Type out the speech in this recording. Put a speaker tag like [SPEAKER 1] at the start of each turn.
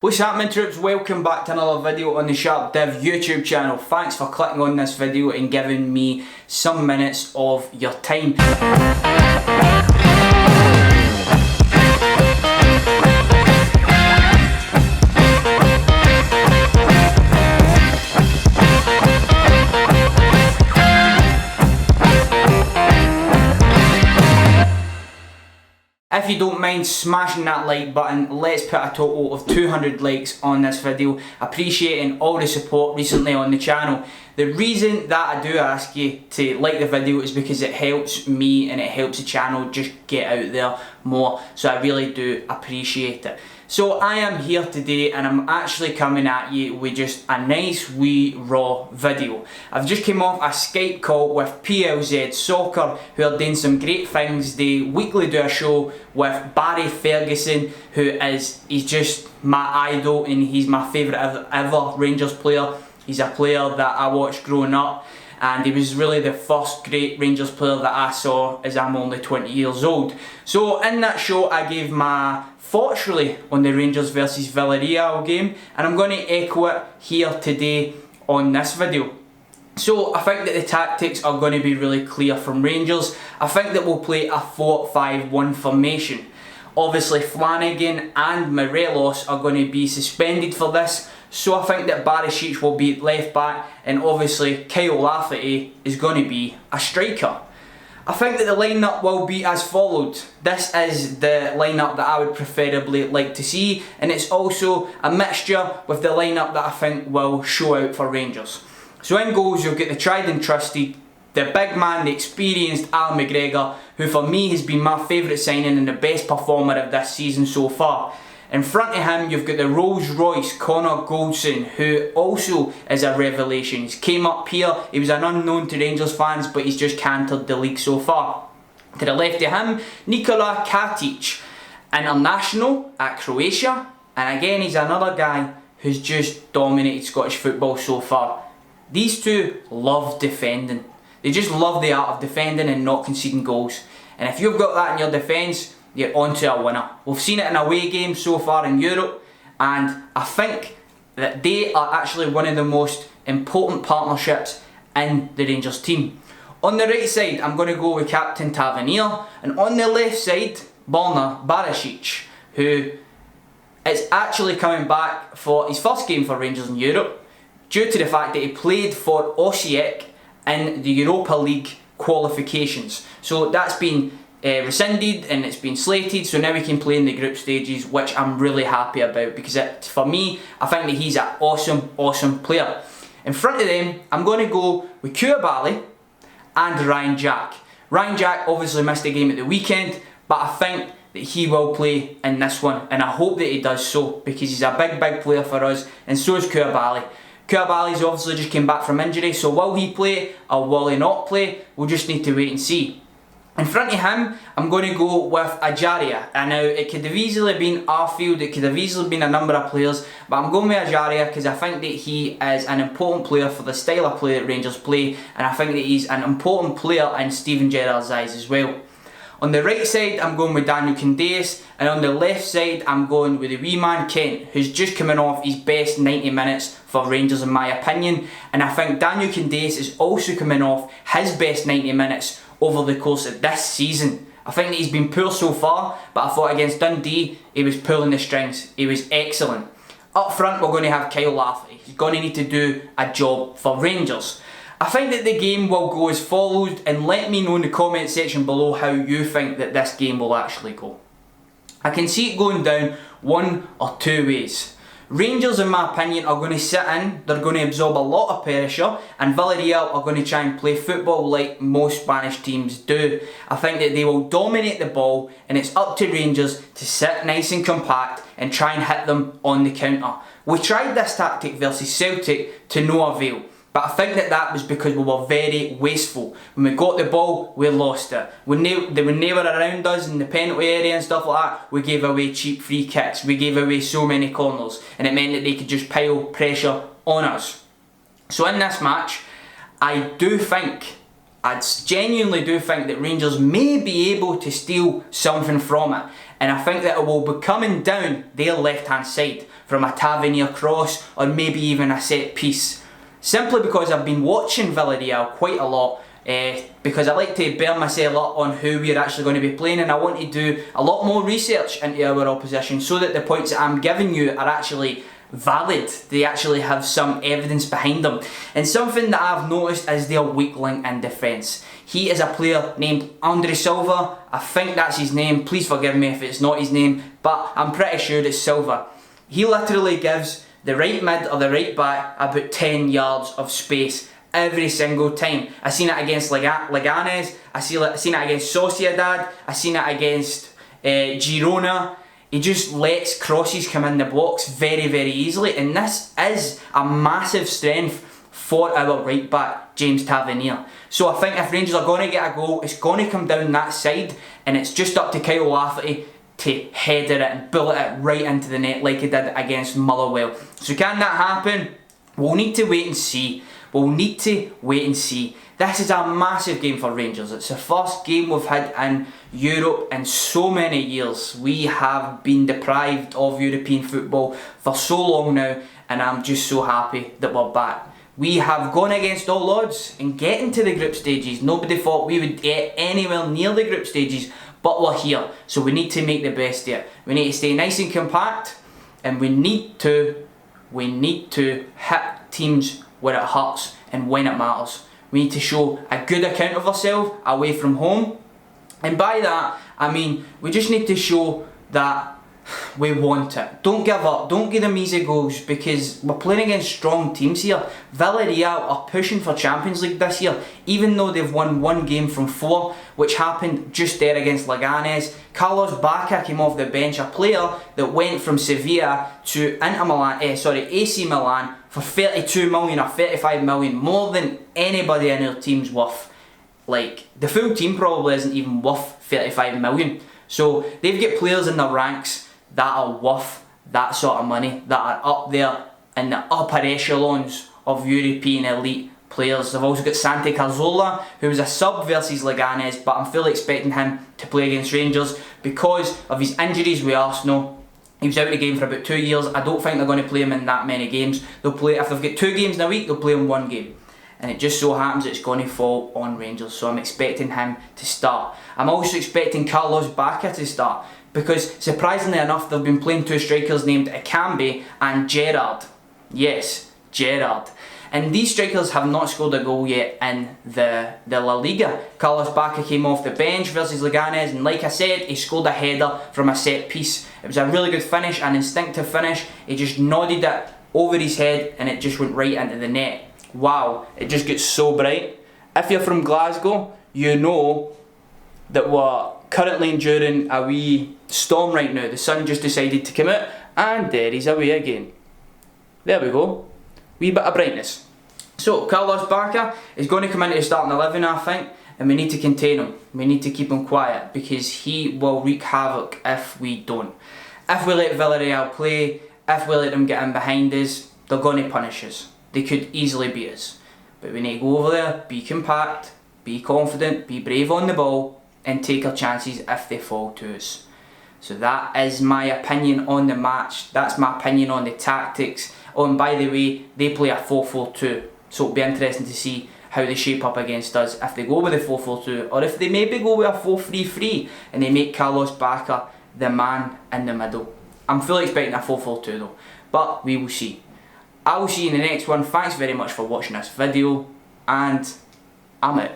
[SPEAKER 1] What's happening, troops? Welcome back to another video on the SharpDiv YouTube channel. Thanks for clicking on this video and giving me some minutes of your time. If you don't mind smashing that like button, let's put a total of 200 likes on this video, appreciating all the support recently on the channel. The reason that I do ask you to like the video is because it helps me and it helps the channel just get out there more, so I really do appreciate it. So I am here today and I'm actually coming at you with just a nice wee raw video. I've just came off a Skype call with PLZ Soccer, who are doing some great things. They weekly do a show with Barry Ferguson, he's just my idol and he's my favourite ever Rangers player. He's a player that I watched growing up, and he was really the first great Rangers player that I saw as I'm only 20 years old. So in that show I gave my thoughts really on the Rangers versus Villarreal game, and I'm going to echo it here today on this video. So I think that the tactics are going to be really clear from Rangers. I think that we'll play a 4-5-1 formation. Obviously Flanagan and Morelos are going to be suspended for this, so I think that Barisic will be left back, and obviously Kyle Lafferty is going to be a striker. I think that the lineup will be as followed. This is the lineup that I would preferably like to see, and it's also a mixture with the lineup that I think will show out for Rangers. So in goals you'll get the tried and trusted, the big man, the experienced Al McGregor, who for me has been my favourite signing and the best performer of this season so far. In front of him you've got the Rolls Royce Connor Goldson, who also is a revelation. He's came up here, he was an unknown to Rangers fans, but he's just cantered the league so far. To the left of him, Nikola Katic, international at Croatia, and again he's another guy who's just dominated Scottish football so far. These two love defending. They just love the art of defending and not conceding goals. And if you've got that in your defence, you're onto a winner. We've seen it in away games so far in Europe, and I think that they are actually one of the most important partnerships in the Rangers team. On the right side, I'm going to go with Captain Tavernier, and on the left side, Borna Barisic, who is actually coming back for his first game for Rangers in Europe, due to the fact that he played for Osijek in the Europa League qualifications. So that's been rescinded and it's been slated, so now we can play in the group stages, which I'm really happy about, because for me, I think that he's an awesome player. In front of them, I'm going to go with Koulibaly and Ryan Jack. Ryan Jack obviously missed a game at the weekend, but I think that he will play in this one, and I hope that he does so, because he's a big player for us, and so is Koulibaly. Koulibaly's obviously just came back from injury, so will he play or will he not play? We'll just need to wait and see. In front of him, I'm going to go with Ajaria. And now, it could have easily been Arfield, it could have easily been a number of players, but I'm going with Ajaria because I think that he is an important player for the style of play that Rangers play, and I think that he's an important player in Steven Gerrard's eyes as well. On the right side, I'm going with Daniel Candeias, and on the left side, I'm going with the wee man Kent, who's just coming off his best 90 minutes for Rangers in my opinion, and I think Daniel Candeias is also coming off his best 90 minutes over the course of this season. I think that he's been poor so far, but I thought against Dundee, he was pulling the strings. He was excellent. Up front, we're going to have Kyle Lafferty. He's going to need to do a job for Rangers. I think that the game will go as follows, and let me know in the comment section below how you think that this game will actually go. I can see it going down one or two ways. Rangers, in my opinion, are going to sit in, they're going to absorb a lot of pressure, and Villarreal are going to try and play football like most Spanish teams do. I think that they will dominate the ball, and it's up to Rangers to sit nice and compact and try and hit them on the counter. We tried this tactic versus Celtic to no avail. But I think that was because we were very wasteful. When we got the ball, we lost it. When they were around us in the penalty area and stuff like that, we gave away cheap free kicks. We gave away so many corners, and it meant that they could just pile pressure on us. So in this match, I genuinely do think that Rangers may be able to steal something from it. and I think that it will be coming down their left hand side from a Tavernier cross or maybe even a set piece. Simply because I've been watching Villarreal quite a lot, because I like to bear myself up on who we're actually going to be playing, and I want to do a lot more research into our opposition so that the points that I'm giving you are actually valid. They actually have some evidence behind them. And something that I've noticed is their weak link in defence. He is a player named Andre Silva. I think that's his name. Please forgive me if it's not his name, but I'm pretty sure it's Silva. He literally gives the right mid or the right back about 10 yards of space every single time. I seen it against Leganes, I seen it against Sociedad, I seen it against Girona. He just lets crosses come in the box very, very easily, and this is a massive strength for our right back, James Tavernier. So I think if Rangers are going to get a goal, it's going to come down that side, and it's just up to Kyle Lafferty to header it and bullet it right into the net like he did against Motherwell. So can that happen? We'll need to wait and see. We'll need to wait and see. This is a massive game for Rangers. It's the first game we've had in Europe in so many years. We have been deprived of European football for so long now, and I'm just so happy that we're back. We have gone against all odds and getting to the group stages. Nobody thought we would get anywhere near the group stages, but we're here. So we need to make the best of it. We need to stay nice and compact, and we need to hit teams where it hurts and when it matters. We need to show a good account of ourselves away from home, and by that I mean we just need to show that we want it. Don't give up, don't give them easy goals, because we're playing against strong teams here. Villarreal are pushing for Champions League this year, even though they've won 1 game from 4, which happened just there against Leganes. Carlos Bacca came off the bench, a player that went from Sevilla to AC Milan for 32 million or 35 million, more than anybody in our team's worth. Like, the full team probably isn't even worth 35 million. So they've got players in their ranks that are worth that sort of money, that are up there in the upper echelons of European elite players. They've also got Santi Cazorla, who was a sub versus Leganes, but I'm fully expecting him to play against Rangers because of his injuries with Arsenal. He was out of the game for about 2 years. I don't think they're going to play him in that many games. They'll play, if they've got 2 games in a week, they'll play him 1 game. And it just so happens it's going to fall on Rangers, so I'm expecting him to start. I'm also expecting Carlos Bacca to start, because surprisingly enough they've been playing 2 strikers named Akambi and Gerrard. Yes, Gerrard. And these strikers have not scored a goal yet in the La Liga. Carlos Bacca came off the bench versus Leganes, and like I said, he scored a header from a set piece. It was a really good finish, an instinctive finish. He just nodded it over his head and it just went right into the net. Wow, it just gets so bright. If you're from Glasgow, you know that we're currently enduring a wee storm right now. The sun just decided to come out, and there he's away again. There we go. Wee bit of brightness. So Carlos Bacca is going to come into the starting 11, I think, and we need to contain him. We need to keep him quiet, because he will wreak havoc if we don't. If we let Villarreal play, if we let them get in behind us, they're going to punish us. They could easily beat us. But we need to go over there, be compact, be confident, be brave on the ball, and take our chances if they fall to us. So that is my opinion on the match. That's my opinion on the tactics. Oh, and by the way, they play a 4-4-2. So it'll be interesting to see how they shape up against us. If they go with a 4-4-2, or if they maybe go with a 4-3-3 and they make Carlos Bacca the man in the middle. I'm fully expecting a 4-4-2 though, but we will see. I will see you in the next one. Thanks very much for watching this video, and I'm out.